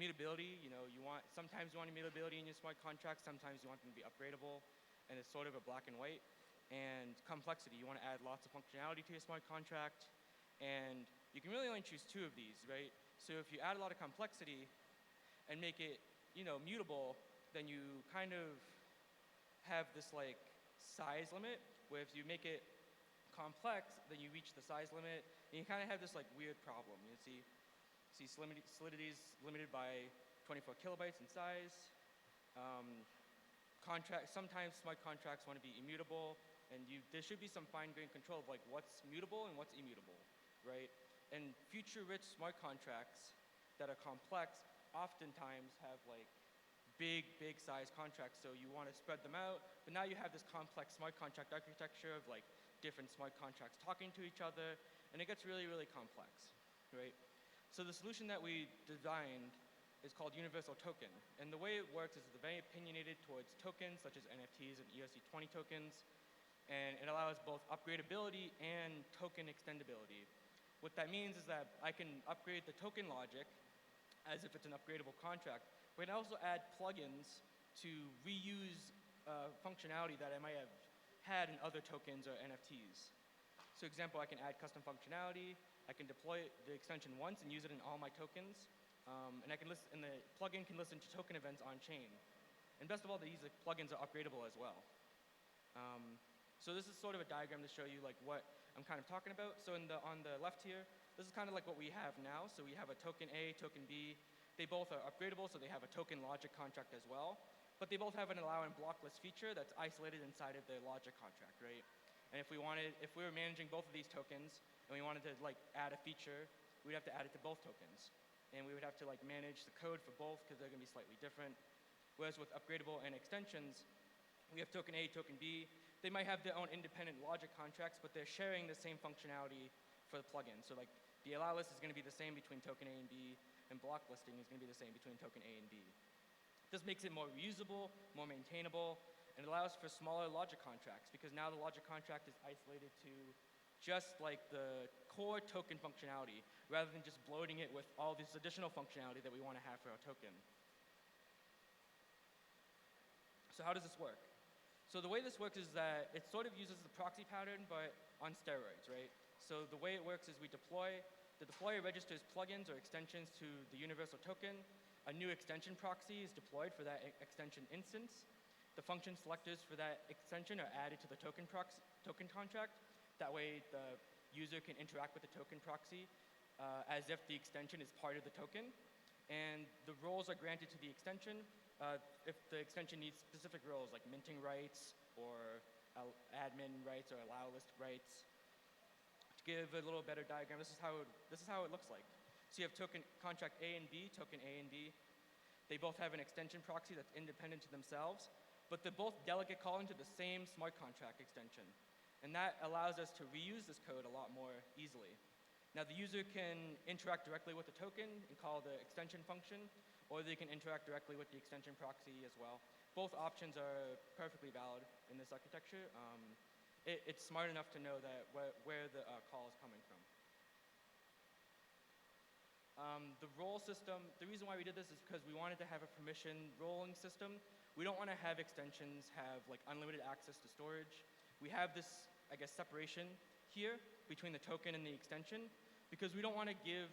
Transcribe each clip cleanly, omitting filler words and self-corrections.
immutability, sometimes you want immutability in your smart contracts, sometimes you want them to be upgradable, and it's sort of a black and white. And complexity, you want to add lots of functionality to your smart contract, and you can really only choose 2 of these, right? So if you add a lot of complexity and make it, mutable, then you kind of have this like size limit, where if you make it complex, then you reach the size limit, and you kind of have this like weird problem. You see solidity is limited by 24 kilobytes in size. Sometimes smart contracts want to be immutable, and there should be some fine-grained control of like what's mutable and what's immutable, right? And future-rich smart contracts that are complex oftentimes have like big size contracts, so you want to spread them out, but now you have this complex smart contract architecture of like different smart contracts talking to each other, and it gets really complex, right? So the solution that we designed is called UniversalToken, and the way it works is it's very opinionated towards tokens such as NFTs and ERC20 tokens, and it allows both upgradability and token extendability. What that means is that I can upgrade the token logic as if it's an upgradable contract, but I can also add plugins to reuse functionality that I might have had in other tokens or NFTs. So example, I can add custom functionality, I can deploy the extension once and use it in all my tokens, and the plugin can listen to token events on chain. And best of all, these plugins are upgradable as well. So this is sort of a diagram to show you like what I'm kind of talking about. So on the left here, this is kind of like what we have now. So we have a token A, token B. They both are upgradable, so they have a token logic contract as well. But they both have an allow and block list feature that's isolated inside of the logic contract, right? And if we were managing both of these tokens and we wanted to like add a feature, we'd have to add it to both tokens. And we would have to like manage the code for both because they're going to be slightly different. Whereas with upgradable and extensions, we have token A, token B. They might have their own independent logic contracts, but they're sharing the same functionality for the plugin. So like the allow list is going to be the same between token A and B, and block listing is going to be the same between token A and B. This makes it more reusable, more maintainable, and it allows for smaller logic contracts because now the logic contract is isolated to just like the core token functionality rather than just bloating it with all this additional functionality that we want to have for our token. So how does this work? So the way this works is that it sort of uses the proxy pattern, but on steroids, right? So the way it works is the deployer registers plugins or extensions to the universal token. A new extension proxy is deployed for that extension instance. The function selectors for that extension are added to the token contract. That way the user can interact with the token proxy as if the extension is part of the token. And the roles are granted to the extension if the extension needs specific roles like minting rights or admin rights or allow list rights. To give a little better diagram, this is how it looks like. So you have token contract A and B, token A and B. They both have an extension proxy that's independent to themselves, but they're both delegate calling to the same smart contract extension. And that allows us to reuse this code a lot more easily. Now the user can interact directly with the token and call the extension function, or they can interact directly with the extension proxy as well. Both options are perfectly valid in this architecture. It's smart enough to know that where the call is coming from. The role system, the reason why we did this is because we wanted to have a permission rolling system. We don't want to have extensions have like unlimited access to storage. We have this, I guess, separation here between the token and the extension because we don't want to give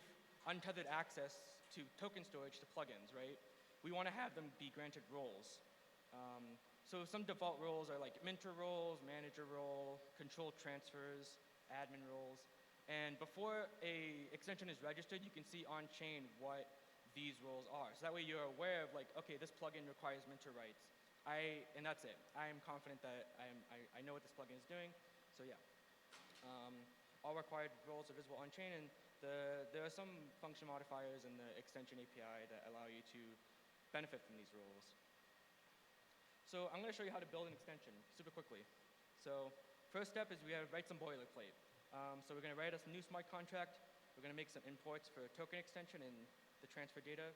untethered access to token storage to plugins, right? We want to have them be granted roles. So some default roles are like minter roles, manager role, control transfers, admin roles. And before a extension is registered, you can see on chain what these roles are. So that way you're aware of like, okay, this plugin requires minter rights. And that's it. I am confident that I know what this plugin is doing. So yeah. All required roles are visible on chain, and there are some function modifiers in the extension API that allow you to benefit from these roles. So I'm going to show you how to build an extension super quickly. So first step is we got to write some boilerplate. So we're going to write us a new smart contract. We're going to make some imports for token extension and the transfer data.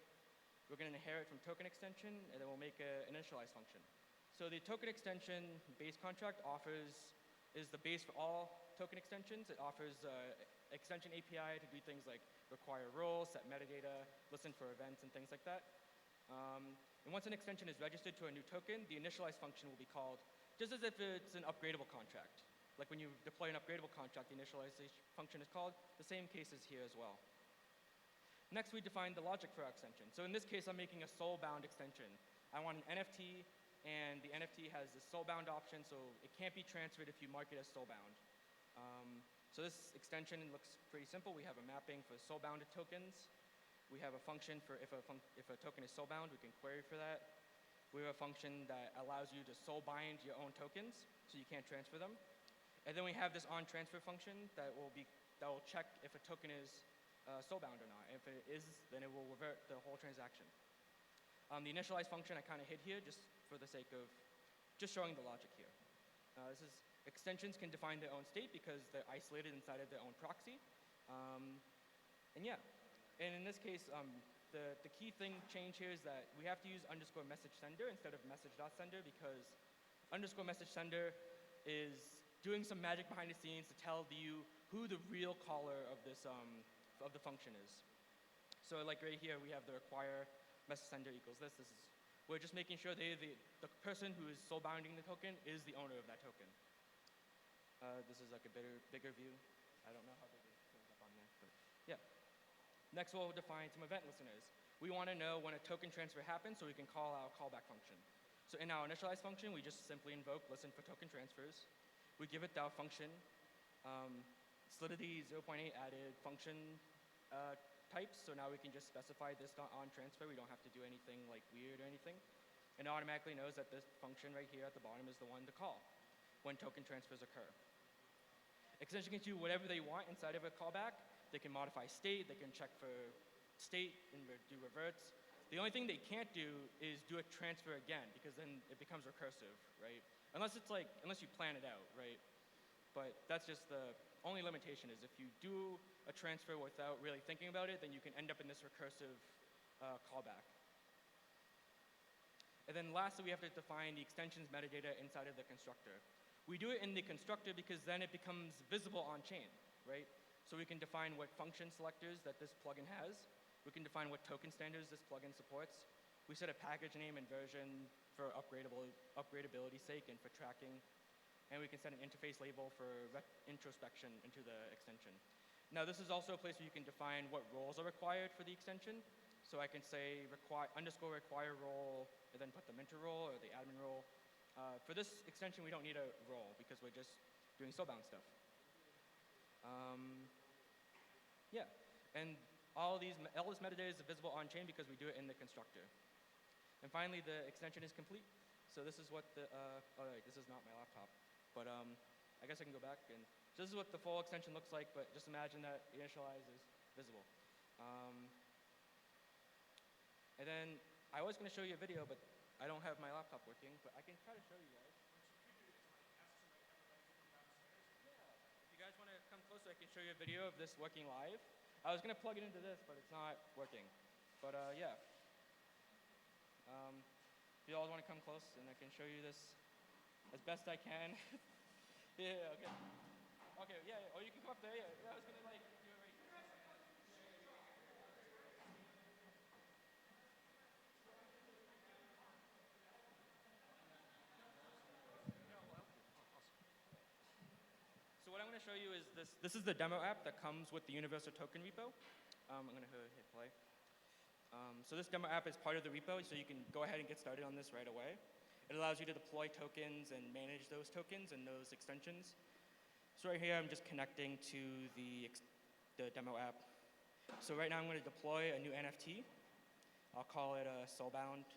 We're going to inherit from token extension, and then we'll make an initialize function. So the token extension base contract is the base for all token extensions. It offers extension API to do things like require roles, set metadata, listen for events, and things like that. And once an extension is registered to a new token, the initialize function will be called just as if it's an upgradable contract. Like when you deploy an upgradable contract, the initialization function is called. The same case is here as well. Next, we define the logic for our extension. So in this case, I'm making a soul-bound extension. I want an NFT, and the NFT has the soul-bound option, so it can't be transferred if you mark it as soul-bound. So this extension looks pretty simple. We have a mapping for soul-bounded tokens. We have a function for if a token is soul-bound, we can query for that. We have a function that allows you to soul-bind your own tokens, so you can't transfer them. And then we have this on-transfer function that will check if a token is soul-bound or not. If it is, then it will revert the whole transaction. The initialize function I kind of hid here just for the sake of just showing the logic here. Extensions can define their own state because they're isolated inside of their own proxy. And yeah, and in this case, the key thing change here is that we have to use underscore message sender instead of message.sender because underscore message sender is doing some magic behind the scenes to tell you who the real caller of this of the function is. So like right here, we have the require message sender equals this. We're just making sure the person who is soul bounding the token is the owner of that token. This is like a bigger view. I don't know how big it shows up on there, but yeah. Next, we'll define some event listeners. We want to know when a token transfer happens so we can call our callback function. So in our initialize function, we just simply invoke listen for token transfers. We give it our function. Solidity 0.8 added function types, so now we can just specify this on transfer. We don't have to do anything like weird or anything. And it automatically knows that this function right here at the bottom is the one to call when token transfers occur. Extension can do whatever they want inside of a callback. They can modify state, they can check for state and do reverts. The only thing they can't do is do a transfer again because then it becomes recursive, right? Unless you plan it out, right? But that's just the only limitation is if you do a transfer without really thinking about it, then you can end up in this recursive callback. And then lastly, we have to define the extension's metadata inside of the constructor. We do it in the constructor because then it becomes visible on chain, right? So we can define what function selectors that this plugin has. We can define what token standards this plugin supports. We set a package name and version for upgradability's sake and for tracking. And we can set an interface label for introspection into the extension. Now this is also a place where you can define what roles are required for the extension. So I can say underscore require role and then put the mentor role or the admin role. For this extension, we don't need a role because we're just doing soulbound stuff. Yeah, and all this metadata is visible on chain because we do it in the constructor. And finally, the extension is complete. So this is what this is not my laptop, but I guess I can go back and so this is what the full extension looks like. But just imagine that the initialize is visible. And then I was going to show you a video, but I don't have my laptop working, but I can try to show you guys. If you guys want to come closer, I can show you a video of this working live. I was going to plug it into this, but it's not working. But yeah. If you all want to come close, and I can show you this as best I can. Yeah, okay. Okay, yeah, or you can come up there. Yeah, I was going to like do it right here. So what I'm going to show you is this. This is the demo app that comes with the UniversalToken repo. I'm going to hit play. So this demo app is part of the repo, so you can go ahead and get started on this right away. It allows you to deploy tokens and manage those tokens and those extensions. So right here, I'm just connecting to the demo app. So right now, I'm going to deploy a new NFT. I'll call it a soulbound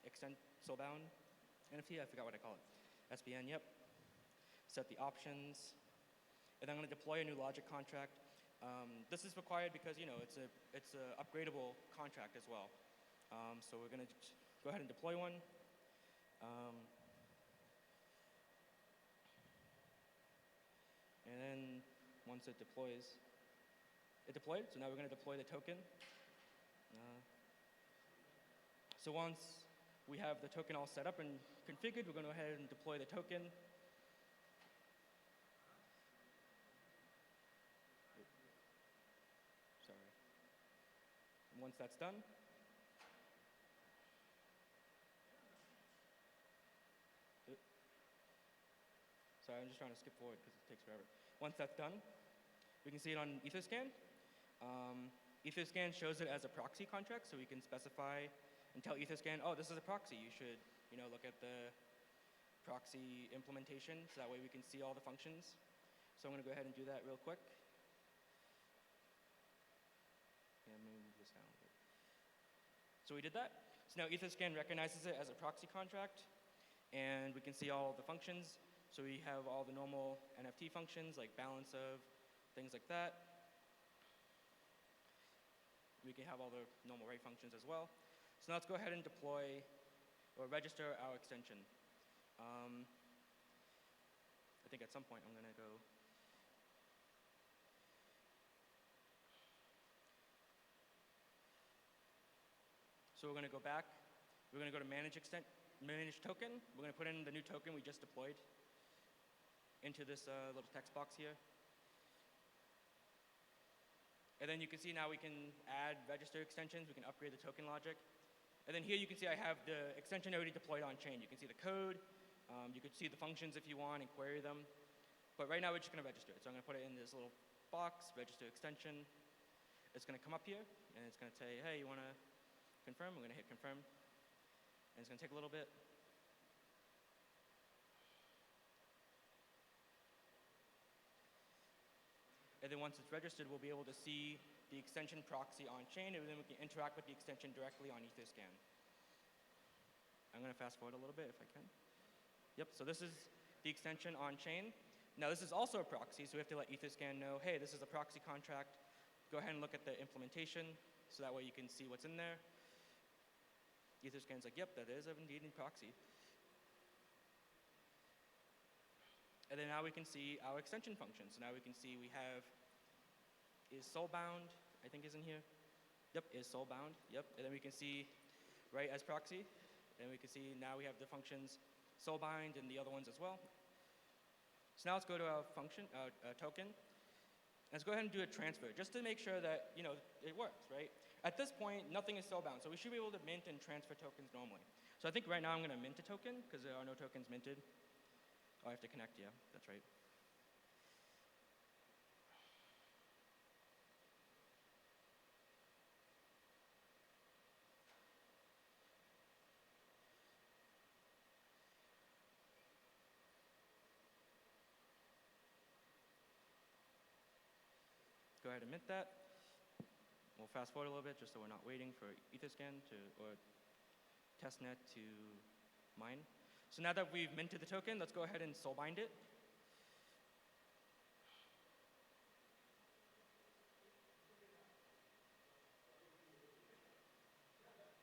NFT. I forgot what I call it. SBN, yep. Set the options. And I'm going to deploy a new logic contract. This is required because it's a upgradable contract as well. So we're going to go ahead and deploy one. And then once it deployed. So now we're going to deploy the token. So once we have the token all set up and configured, we're going to go ahead and deploy the token. Once that's done, sorry, I'm just trying to skip forward because it takes forever. Once that's done, we can see it on Etherscan. Etherscan shows it as a proxy contract, so we can specify and tell Etherscan, oh, this is a proxy. You should, look at the proxy implementation, so that way we can see all the functions. So I'm going to go ahead and do that real quick. Yeah, move this down a bit. So we did that. So now Etherscan recognizes it as a proxy contract, and we can see all the functions. So we have all the normal NFT functions, like balance of, things like that. We can have all the normal write functions as well. So now let's go ahead and deploy or register our extension. I think at some point I'm going to go. So we're going to go back. We're going to go to manage token. We're going to put in the new token we just deployed into this little text box here. And then you can see now we can add register extensions. We can upgrade the token logic. And then here you can see I have the extension already deployed on chain. You can see the code. You could see the functions if you want and query them. But right now we're just going to register it. So I'm going to put it in this little box, register extension. It's going to come up here, and it's going to say, hey, you want to confirm? I'm going to hit confirm. And it's going to take a little bit. And then once it's registered, we'll be able to see the extension proxy on chain, and then we can interact with the extension directly on Etherscan. I'm going to fast forward a little bit if I can. Yep, so this is the extension on chain. Now this is also a proxy, so we have to let Etherscan know, hey, this is a proxy contract. Go ahead and look at the implementation, so that way you can see what's in there. Etherscan's like, yep, that is indeed a proxy. And then now we can see our extension function. So now we can see we have is soulbound, I think is in here. Yep, is soulbound, yep. And then we can see write as proxy. And we can see now we have the functions soulbind and the other ones as well. So now let's go to our function, token. Let's go ahead and do a transfer, just to make sure that it works, right? At this point, nothing is soulbound, so we should be able to mint and transfer tokens normally. So I think right now I'm going to mint a token, because there are no tokens minted. Oh, I have to connect, yeah, that's right. Go ahead and mint that. We'll fast forward a little bit just so we're not waiting for Etherscan or testnet to mine. So now that we've minted the token, let's go ahead and soulbind it.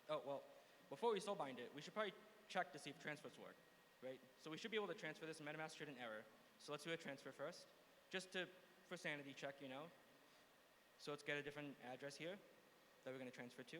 Oh, well, before we soulbind it, we should probably check to see if transfers work, right? So we should be able to transfer this, and MetaMask shouldn't error. So let's do a transfer first, just for sanity check, So let's get a different address here that we're going to transfer to.